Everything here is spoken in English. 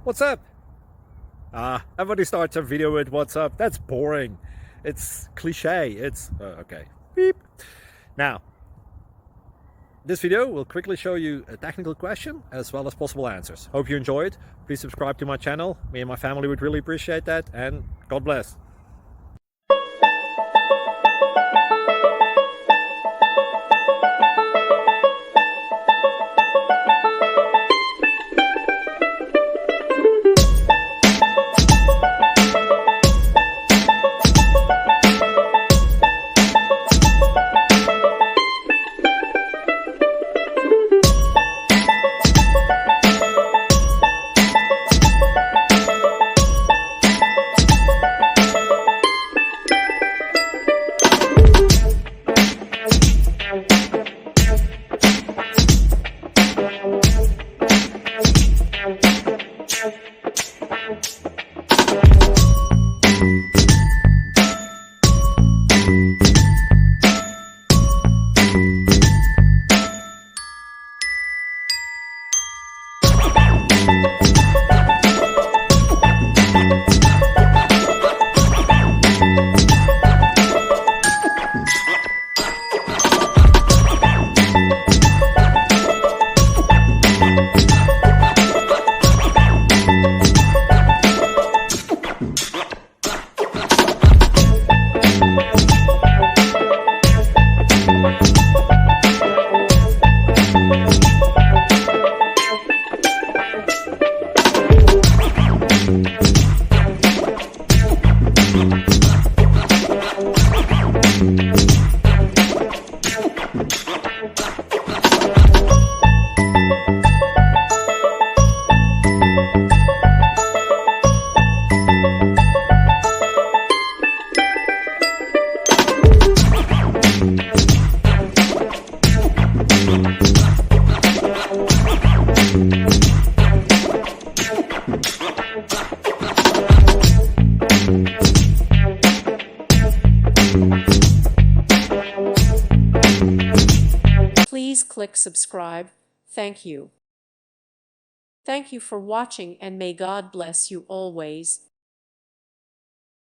What's up? Everybody starts a video with what's up. That's boring. It's cliche. It's okay. Beep. Now, this video will quickly show you a technical question as well as possible answers. Hope you enjoy it. Please subscribe to my channel. Me and my family would really appreciate that, and God bless. Please click subscribe. Thank you. Thank you for watching, and may God bless you always.